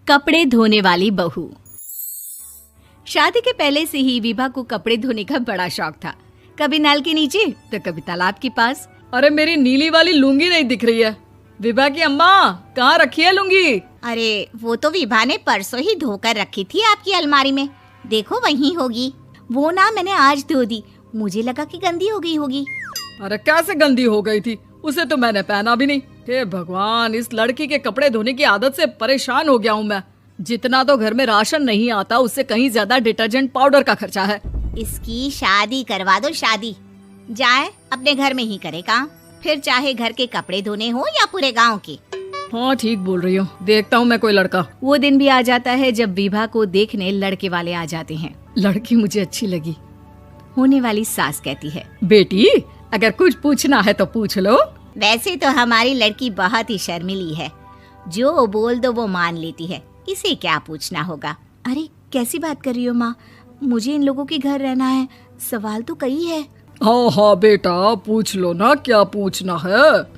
कपड़े धोने वाली बहू। शादी के पहले से ही विभा को कपड़े धोने का बड़ा शौक था। कभी नल के नीचे तो कभी तालाब के पास। अरे मेरी नीली वाली लुंगी नहीं दिख रही है। विभा की अम्मा, कहाँ रखी है लुंगी? अरे वो तो विभा ने परसों ही धोकर रखी थी आपकी अलमारी में, देखो वहीं होगी। वो ना मैंने आज धो दी, मुझे लगा कि गंदी हो गई होगी। अरे कैसे गंदी हो गई थी? उसे तो मैंने पहना भी नहीं। हे भगवान, इस लड़की के कपड़े धोने की आदत से परेशान हो गया हूँ मैं। जितना तो घर में राशन नहीं आता, उससे कहीं ज्यादा डिटर्जेंट पाउडर का खर्चा है। इसकी शादी करवा दो, शादी जाए अपने घर में ही करे काम, फिर चाहे घर के कपड़े धोने हो या पूरे गांव के। हाँ ठीक बोल रही हूँ, देखता हूँ मैं कोई लड़का। वो दिन भी आ जाता है जब विभा को देखने लड़के वाले आ जाते हैं। लड़की मुझे अच्छी लगी। होने वाली सास कहती है, बेटी अगर कुछ पूछना है तो पूछ लो। वैसे तो हमारी लड़की बहुत ही शर्मीली है, जो बोल दो वो मान लेती है, इसे क्या पूछना होगा। अरे कैसी बात कर रही हो माँ, मुझे इन लोगों के घर रहना है, सवाल तो कई है। हाँ हाँ बेटा, पूछ लो ना, क्या पूछना है।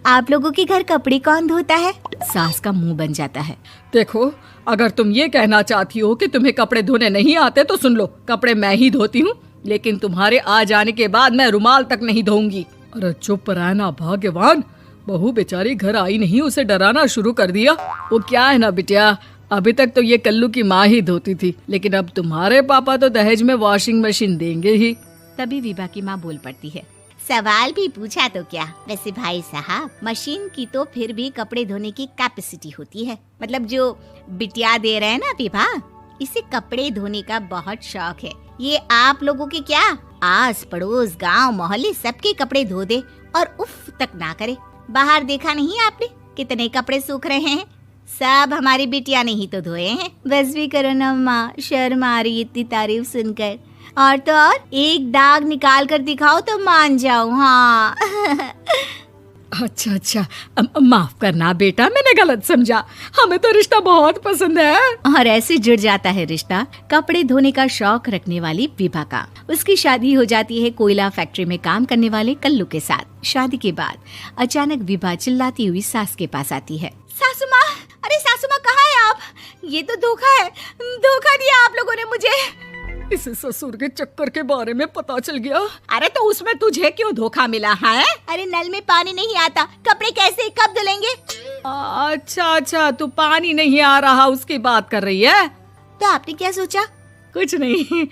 आप लोगों के घर कपड़े कौन धोता है? सास का मुंह बन जाता है। देखो, अगर तुम ये कहना चाहती हो कि तुम्हें कपड़े धोने नहीं आते तो सुन लो, कपड़े मैं ही धोती हूँ, लेकिन तुम्हारे आ जाने के बाद मैं रुमाल तक नहीं धोऊंगी। अरे चुप रहना भाग्यवान, बहू बेचारी घर आई नहीं, उसे डराना शुरू कर दिया। वो क्या है ना बिटिया, अभी तक तो ये कल्लू की माँ ही धोती थी, लेकिन अब तुम्हारे पापा तो दहेज में वॉशिंग मशीन देंगे ही। तभी विभा की माँ बोल पड़ती है, सवाल भी पूछा तो क्या। वैसे भाई साहब, मशीन की तो फिर भी कपड़े धोने की कैपेसिटी होती है। मतलब जो बिटिया दे रहे हैं ना विभा, इसे कपड़े धोने का बहुत शौक है। ये आप लोगों के क्या, आस पड़ोस गांव मोहल्ले सबके कपड़े धो दे और उफ तक ना करे। बाहर देखा नहीं आपने कितने कपड़े सूख रहे हैं? सब हमारी बिटिया ने ही तो धोए हैं। बस भी करो ना माँ, शर्म आ रही इतनी तारीफ सुनकर। और तो और एक दाग निकाल कर दिखाओ तो मान जाऊँ। हाँ अच्छा, माफ करना बेटा, मैंने गलत समझा। हमें तो रिश्ता बहुत पसंद है। और ऐसे जुड़ जाता है रिश्ता कपड़े धोने का शौक रखने वाली विभा का। उसकी शादी हो जाती है कोयला फैक्ट्री में काम करने वाले कल्लू के साथ। शादी के बाद अचानक विभा चिल्लाती हुई सास के पास आती है। सासू माँ, अरे सासू माँ कहाँ है आप? ये तो धोखा है, धोखा दिया आप लोगों ने मुझे। इसे ससुर के चक्कर के बारे में पता चल गया। अरे तो उसमें तुझे क्यों धोखा मिला है? अरे नल में पानी नहीं आता, कपड़े कैसे कब धुलेंगे? अच्छा, तू पानी नहीं आ रहा उसकी बात कर रही है। तो आपने क्या सोचा? कुछ नहीं।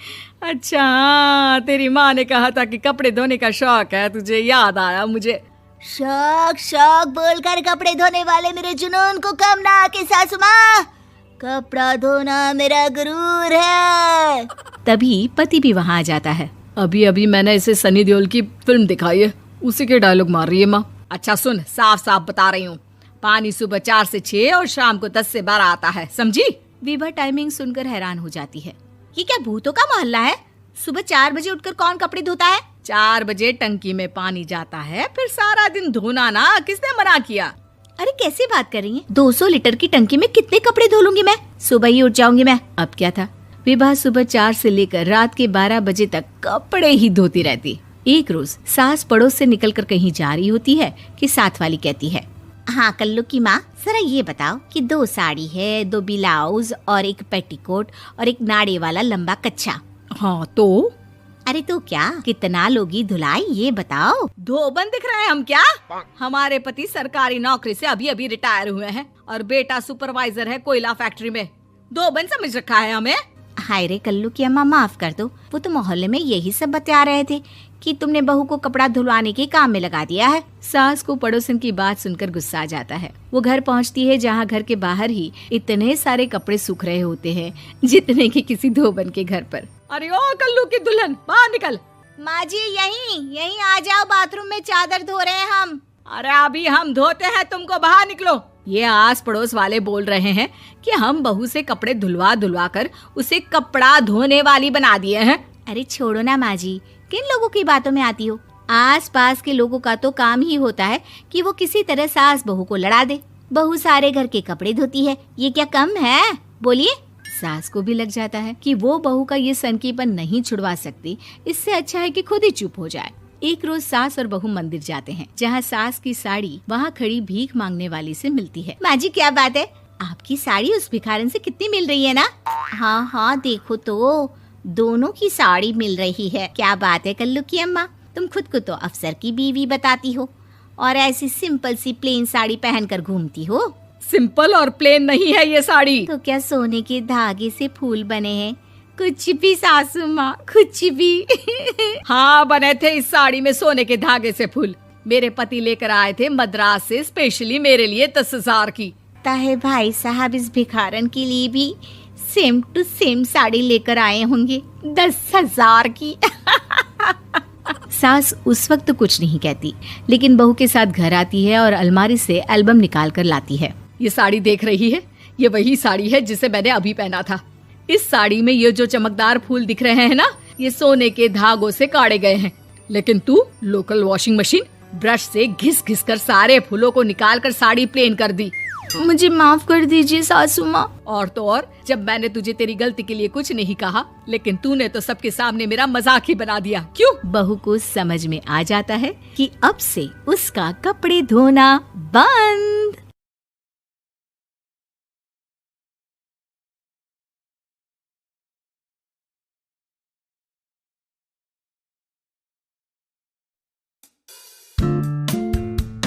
अच्छा, तेरी माँ ने कहा था कि कपड़े धोने का शौक है, तुझे याद आया मुझे। शौक बोलकर कपड़े धोने वाले मेरे जुनून को कम ना आके सासू माँ, कपड़ा धोना मेरा गुरूर है। तभी पति भी वहाँ आ जाता है। अभी मैंने इसे सनी देओल की फिल्म दिखाई है, उसी के डायलॉग मार रही है माँ। अच्छा सुन, साफ साफ बता रही हूँ, पानी सुबह 4 से 6 और शाम को 10 से 12 आता है, समझी? विभा टाइमिंग सुनकर हैरान हो जाती है। ये क्या भूतों का मोहल्ला है? सुबह 4 बजे उठकर कौन कपड़े धोता है? 4 बजे टंकी में पानी जाता है, फिर सारा दिन धोना ना, किसने मना किया? अरे कैसी बात कर रही हैं? 200 लीटर की टंकी में कितने कपड़े धो लूंगी मैं? सुबह ही उठ जाऊंगी मैं। अब क्या था, विभा सुबह 4 से लेकर रात के 12 बजे तक कपड़े ही धोती रहती। एक रोज सास पड़ोस से निकलकर कहीं जा रही होती है कि साथ वाली कहती है, हाँ कल्लू की माँ, जरा ये बताओ कि 2 साड़ी है, 2 ब्लाउज और एक पेटीकोट और एक नाड़े वाला लंबा कच्छा। हाँ तो? अरे तो क्या, कितना लोगी धुलाई ये बताओ। धोबन दिख रहे हैं हम क्या? हमारे पति सरकारी नौकरी से अभी रिटायर हुए हैं और बेटा सुपरवाइजर है कोयला फैक्ट्री में। धोबन समझ रखा है हमें? हाय रे कल्लू की अम्मा, माफ कर दो, वो तो मोहल्ले में यही सब बता रहे थे कि तुमने बहू को कपड़ा धुलवाने के काम में लगा दिया है। सास को पड़ोसन की बात सुनकर गुस्सा आ जाता है। वो घर पहुंचती है जहां घर के बाहर ही इतने सारे कपड़े सूख रहे होते हैं जितने कि किसी धोबन के घर पर। अरे ओ कल्लू की दुल्हन, बाहर निकल। माँ जी यहीं आ जाओ, बाथरूम में चादर धो रहे हैं हम। अरे अभी हम धोते हैं, तुमको बाहर निकलो। ये आस पड़ोस वाले बोल रहे हैं कि हम बहू से कपड़े धुलवा कर उसे कपड़ा धोने वाली बना दिए हैं। अरे छोड़ो ना माँ जी, किन लोगों की बातों में आती हो? आस पास के लोगों का तो काम ही होता है कि वो किसी तरह सास बहू को लड़ा दे। बहू सारे घर के कपड़े धोती है, ये क्या कम है? बोलिए। सास को भी लग जाता है कि वो बहू का ये सनकीपन नहीं छुड़वा सकती, इससे अच्छा है कि खुद ही चुप हो जाए। एक रोज सास और बहू मंदिर जाते हैं, जहाँ सास की साड़ी वहाँ खड़ी भीख मांगने वाली से मिलती है। माँ जी क्या बात है, आपकी साड़ी उस भिखारन से कितनी मिल रही है ना? हाँ हाँ देखो तो दोनों की साड़ी मिल रही है। क्या बात है कल्लू की अम्मा, तुम खुद को तो अफसर की बीवी बताती हो और ऐसी सिंपल सी प्लेन साड़ी पहनकर घूमती हो। सिंपल और प्लेन नहीं है ये साड़ी। तो क्या सोने के धागे से फूल बने हैं? कुछ भी सासू माँ, कुछ भी। हाँ बने थे इस साड़ी में सोने के धागे से फूल। मेरे पति लेकर आए थे मद्रास से स्पेशली मेरे लिए 10,000 की। ताहे भाई साहब इस भिखारन के लिए भी सेम टू सेम साड़ी लेकर आए होंगे 10,000 की। सास उस वक्त कुछ नहीं कहती, लेकिन बहू के साथ घर आती है और अलमारी से एल्बम निकाल कर लाती है। ये साड़ी देख रही है, ये वही साड़ी है जिसे मैंने अभी पहना था। इस साड़ी में ये जो चमकदार फूल दिख रहे हैं ना, ये सोने के धागों से काटे गए हैं। लेकिन तू लोकल वॉशिंग मशीन ब्रश से घिस घिस कर सारे फूलों को निकाल कर साड़ी प्लेन कर दी। मुझे माफ कर दीजिए सासू माँ। और तो और, जब मैंने तुझे तेरी गलती के लिए कुछ नहीं कहा, लेकिन तूने तो सबके सामने मेरा मजाक ही बना दिया। क्यों? बहू को समझ में आ जाता है कि अब से उसका कपड़े धोना बंद।